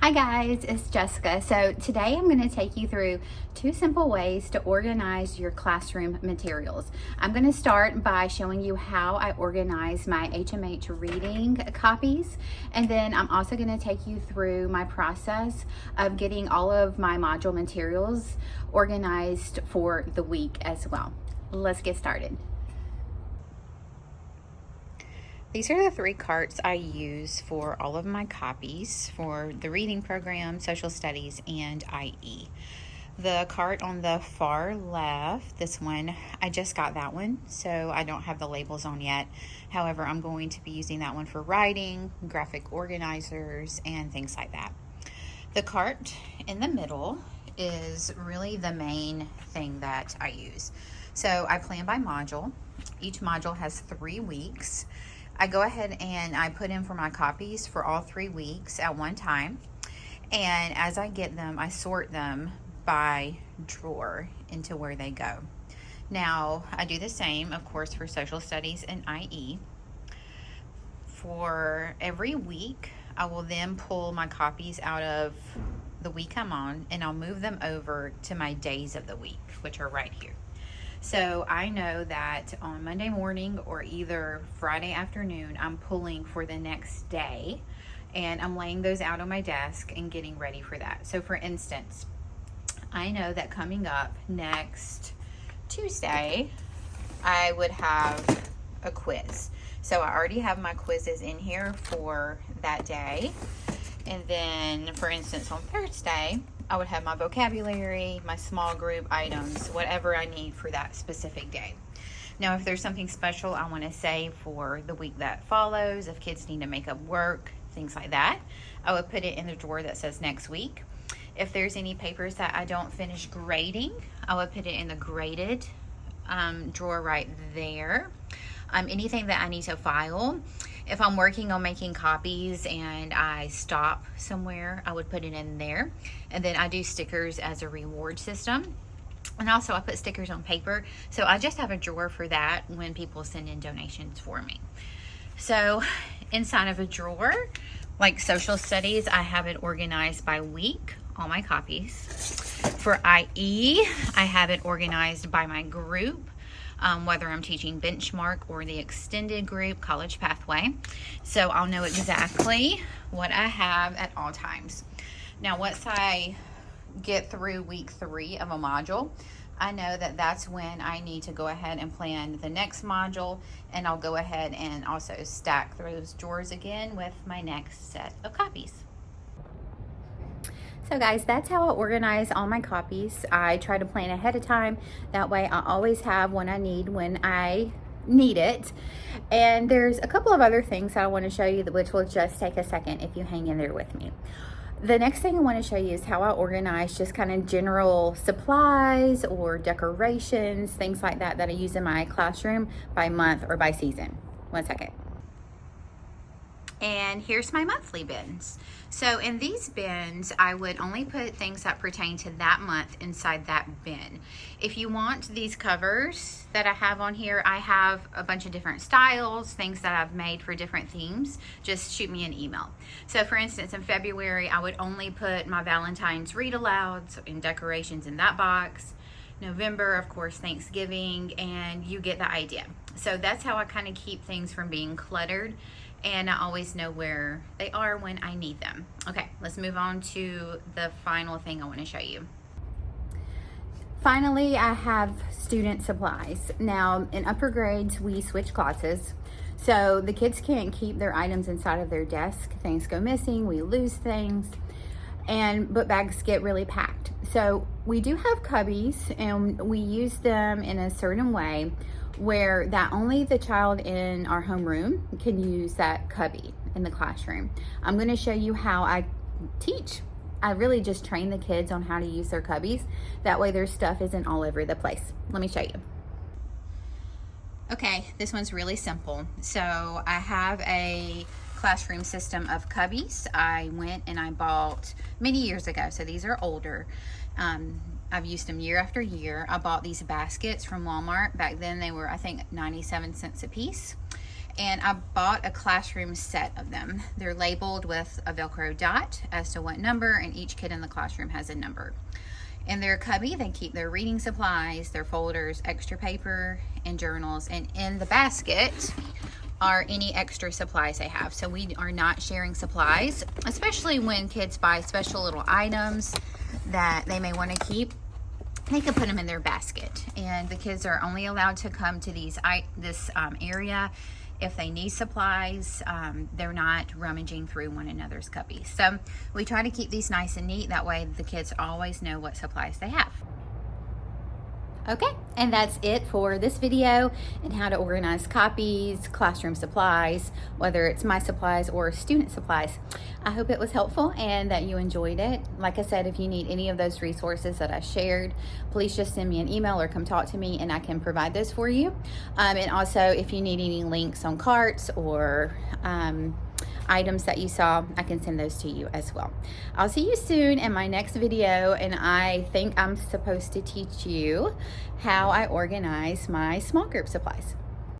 Hi guys, it's Jessica. So today I'm going to take you through 2 simple ways to organize your classroom materials. I'm going to start by showing you how I organize my HMH reading copies, and then I'm also going to take you through my process of getting all of my module materials organized for the week as well. Let's get started. These are the 3 carts I use for all of my copies for the reading program, social studies, and IE. The cart on the far left, this one, I just got that one, so I don't have the labels on yet. However, I'm going to be using that one for writing, graphic organizers, and things like that. The cart in the middle is really the main thing that I use. So I plan by module. Each module has 3 weeks. I go ahead and I put in for my copies for all 3 weeks at one time. And as I get them, I sort them by drawer into where they go. Now, I do the same, of course, for social studies and IE. For every week, I will then pull my copies out of the week I'm on, and I'll move them over to my days of the week, which are right here. So I know that on Monday morning or either Friday afternoon, I'm pulling for the next day, and I'm laying those out on my desk and getting ready for that. So for instance, I know that coming up next Tuesday, I would have a quiz. So I already have my quizzes in here for that day. And then, for instance, on Thursday, I would have my vocabulary, my small group items, whatever I need for that specific day. Now, if there's something special I want to say for the week that follows, if kids need to make up work, things like that, I would put it in the drawer that says next week. If there's any papers that I don't finish grading, I would put it in the graded drawer right there. Anything that I need to file, if I'm working on making copies and I stop somewhere, I would put it in there. And then I do stickers as a reward system. And also I put stickers on paper. So I just have a drawer for that when people send in donations for me. So inside of a drawer, like social studies, I have it organized by week, all my copies. For IE, I have it organized by my group. Whether I'm teaching Benchmark or the extended group, College Pathway. So I'll know exactly what I have at all times. Now, once I get through week 3 of a module, I know that that's when I need to go ahead and plan the next module, and I'll go ahead and also stack those drawers again with my next set of copies. So guys, that's how I organize all my copies. I try to plan ahead of time. That way I always have what I need when I need it. And there's a couple of other things that I want to show you, which will just take a second if you hang in there with me. The next thing I want to show you is how I organize just kind of general supplies or decorations, things like that I use in my classroom by month or by season. One second. And here's my monthly bins. So in these bins, I would only put things that pertain to that month inside that bin. If you want these covers that I have on here, I have a bunch of different styles, things that I've made for different themes. Just shoot me an email. So for instance, in February, I would only put my Valentine's read alouds and decorations in that box. November, of course, Thanksgiving, and you get the idea. So that's how I kind of keep things from being cluttered, and I always know where they are when I need them. Okay, let's move on to the final thing I want to show you. Finally, I have student supplies. Now, in upper grades, we switch classes. So the kids can't keep their items inside of their desk. Things go missing, we lose things, and book bags get really packed. So we do have cubbies, and we use them in a certain way where that only the child in our homeroom can use that cubby in the classroom. I'm going to show you how I teach. I really just train the kids on how to use their cubbies. That way their stuff isn't all over the place. Let me show you. Okay, this one's really simple. So I have a classroom system of cubbies. I went and I bought many years ago, so these are older. I've used them year after year. I bought these baskets from Walmart. Back then they were, I think, 97 cents a piece. And I bought a classroom set of them. They're labeled with a Velcro dot as to what number, and each kid in the classroom has a number. In their cubby, they keep their reading supplies, their folders, extra paper, and journals. And in the basket are any extra supplies they have. So we are not sharing supplies, especially when kids buy special little items that they may want to keep. They can put them in their basket, and the kids are only allowed to come to this area if they need supplies. They're not rummaging through one another's cubbies. So we try to keep these nice and neat. That way the kids always know what supplies they have. Okay, and that's it for this video and how to organize copies, classroom supplies, whether it's my supplies or student supplies. I hope it was helpful and that you enjoyed it. Like I said, if you need any of those resources that I shared, please just send me an email or come talk to me and I can provide those for you. And also, if you need any links on carts or items that you saw, I can send those to you as well. I'll see you soon in my next video, and I think I'm supposed to teach you how I organize my small group supplies.